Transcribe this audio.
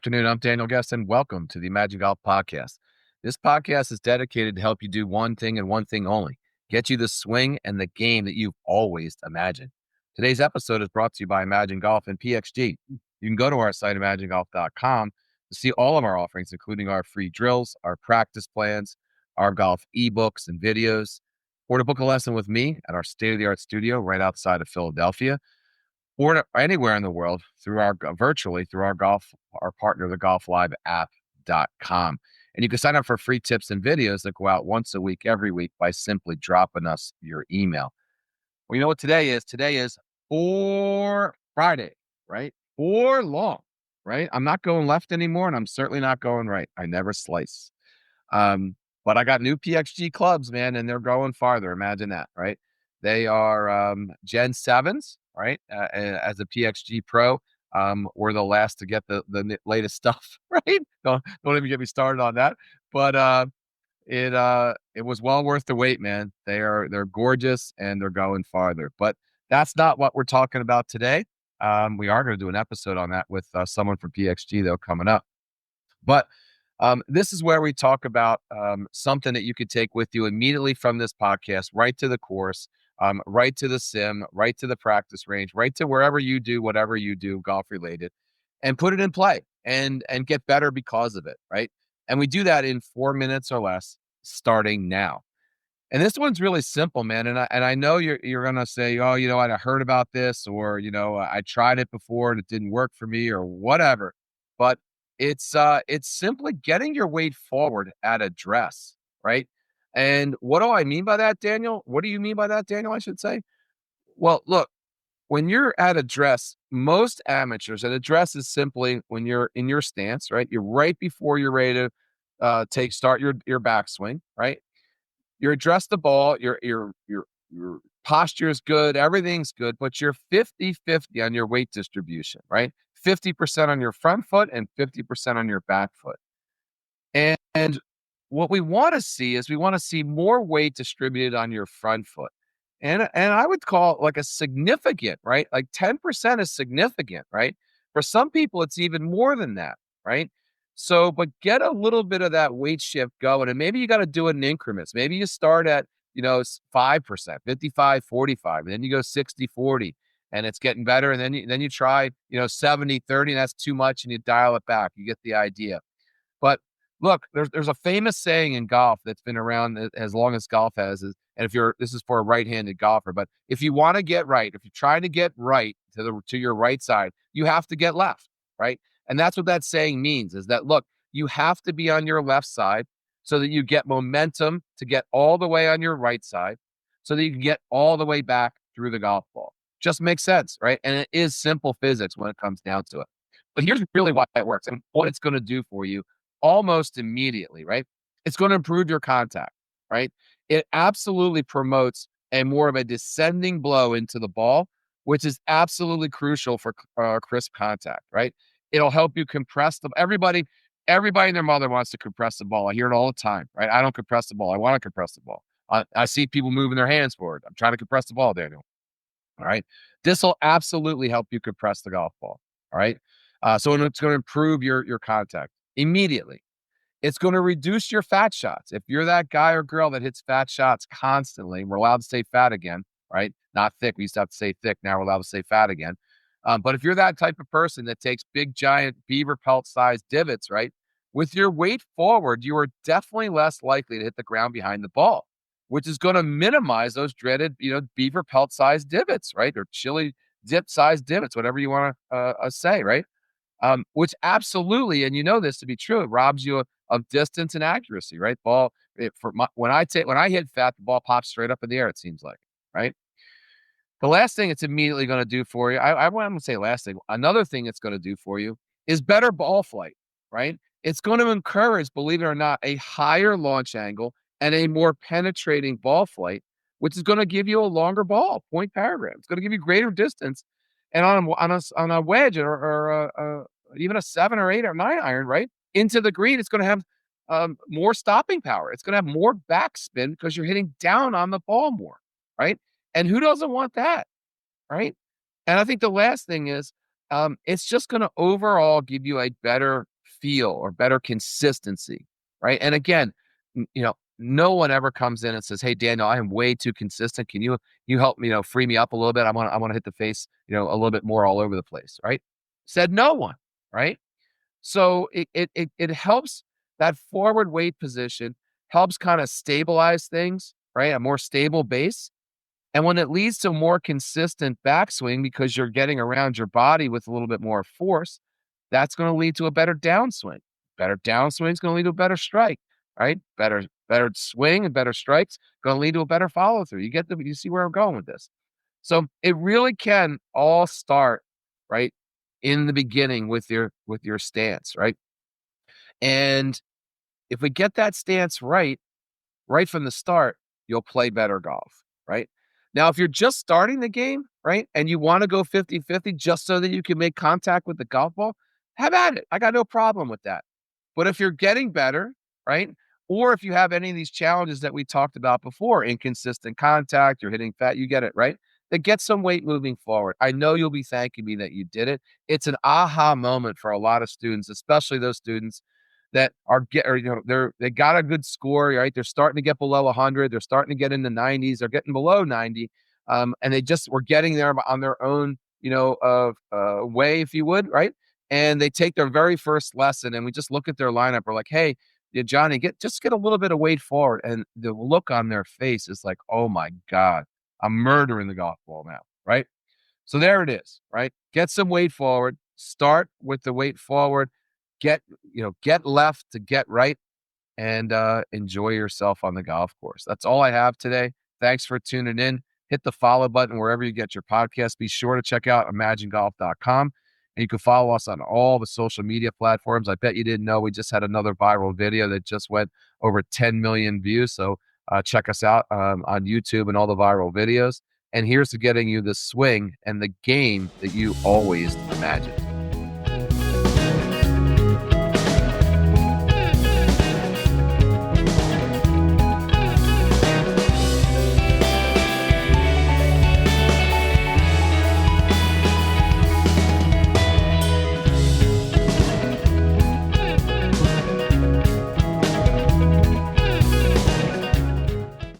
afternoon. I'm Daniel Guest, and welcome to the iMagic Golf Podcast. This podcast is dedicated to help you do one thing and one thing only, get you the swing and the game that you've always imagined. Today's episode is brought to you by Imagine Golf and PXG. You can go to our site, imaginegolf.com, to see all of our offerings, including our free drills, our practice plans, our golf ebooks and videos, or to book a lesson with me at our state-of-the-art studio right outside of Philadelphia, or anywhere in the world virtually through our partner, the golfliveapp.com. And you can sign up for free tips and videos that go out once a week, every week, by simply dropping us your email. Well, you know what today is? Today is for Friday, right? For long, right? I'm not going left anymore, and I'm certainly not going right. I never slice. But I got new PXG clubs, man, and they're going farther. Imagine that, right? They are Gen 7s, right? As a PXG Pro, we're the last to get the latest stuff, right? Don't even get me started on that. But it was well worth the wait, man. They're gorgeous and they're going farther. But that's not what we're talking about today. We are going to do an episode on that with someone from PXG though coming up. But this is where we talk about something that you could take with you immediately from this podcast, right to the course, right to the sim, right to the practice range, right to wherever you do whatever you do golf related, and put it in play and get better because of it, right? And we do that in 4 minutes or less, starting now. And this one's really simple, man. And I know you're gonna say, oh, I heard about this, or I tried it before and it didn't work for me, or whatever. But it's simply getting your weight forward at address, right? And what do I mean by that, Daniel? What do you mean by that, Daniel? I should say. Well, look, when you're at address, most amateurs, and address is simply when you're in your stance, right? You're right before you're ready to start your backswing, right? You address the ball, your posture is good, everything's good, but you're 50-50 on your weight distribution, right? 50% on your front foot and 50% on your back foot. And what we want to see is we want to see more weight distributed on your front foot. And I would call it like a significant, right? Like 10% is significant, right? For some people, it's even more than that, right? So, but get a little bit of that weight shift going, and maybe you got to do it in increments. Maybe you start at, 5%, 55, 45, and then you go 60, 40, and it's getting better. And then you try, 70, 30, and that's too much, and you dial it back. You get the idea. But look, there's a famous saying in golf that's been around as long as golf has, and this is for a right-handed golfer, but if you want to get right, if you're trying to get right to your right side, you have to get left, right? And that's what that saying means, is that, look, you have to be on your left side so that you get momentum to get all the way on your right side so that you can get all the way back through the golf ball. Just makes sense, right? And it is simple physics when it comes down to it. But here's really why it works and what it's going to do for you almost immediately, right? It's going to improve your contact, right? It absolutely promotes a more of a descending blow into the ball, which is absolutely crucial for crisp contact, right? It'll help you compress everybody and their mother wants to compress the ball. I hear it all the time, right? I don't compress the ball. I want to compress the ball. I see people moving their hands forward. I'm trying to compress the ball, Daniel. All right. This will absolutely help you compress the golf ball. All right. So it's going to improve your contact immediately. It's going to reduce your fat shots. If you're that guy or girl that hits fat shots constantly, we're allowed to say fat again, right? Not thick. We used to have to say thick. Now we're allowed to say fat again. But if you're that type of person that takes big, giant beaver pelt sized divots, right? With your weight forward, you are definitely less likely to hit the ground behind the ball, which is going to minimize those dreaded, beaver pelt sized divots, right? Or chili dip sized divots, whatever you want to say, right? Which absolutely, and you know this to be true, it robs you of distance and accuracy, right? When I hit fat, the ball pops straight up in the air, it seems like, right? The last thing it's immediately going to do for you, I want to say last thing, another thing it's going to do for you is better ball flight, right? It's going to encourage, believe it or not, a higher launch angle and a more penetrating ball flight, which is going to give you a longer ball, point paragraph. It's going to give you greater distance. And on a wedge or even a 7 or 8 or 9 iron, right, into the green, it's going to have more stopping power. It's going to have more backspin because you're hitting down on the ball more, right? And who doesn't want that, right? And I think the last thing is, it's just going to overall give you a better feel or better consistency, right? And again, no one ever comes in and says, "Hey, Daniel, I am way too consistent. Can you help me, free me up a little bit? I want to hit the face, a little bit more all over the place," right? Said no one, right? So it helps that forward weight position helps kind of stabilize things, right? A more stable base. And when it leads to more consistent backswing because you're getting around your body with a little bit more force, that's going to lead to a better downswing. Better downswing is going to lead to a better strike, right? Better swing and better strikes going to lead to a better follow through. You see where I'm going with this. So it really can all start right in the beginning with your stance, right? And if we get that stance right from the start, you'll play better golf, right? Now, if you're just starting the game, right, and you want to go 50-50 just so that you can make contact with the golf ball, have at it. I got no problem with that. But if you're getting better, right, or if you have any of these challenges that we talked about before, inconsistent contact, you're hitting fat, you get it, right? Then get some weight moving forward. I know you'll be thanking me that you did it. It's an aha moment for a lot of students, especially those students that they got a good score, right? They're starting to get below 100. They're starting to get in the 90s. They're getting below 90, and they just were getting there on their own, way, if you would, right? And they take their very first lesson, and we just look at their lineup. We're like, "Hey, yeah, Johnny, get a little bit of weight forward," and the look on their face is like, "Oh my God, I'm murdering the golf ball now," right? So there it is, right? Get some weight forward. Start with the weight forward. Get left to get right and enjoy yourself on the golf course. That's all I have today. Thanks for tuning in. Hit the follow button wherever you get your podcast. Be sure to check out imagingolf.com. And you can follow us on all the social media platforms. I bet you didn't know we just had another viral video that just went over 10 million views. So check us out on YouTube and all the viral videos. And here's to getting you the swing and the game that you always imagined.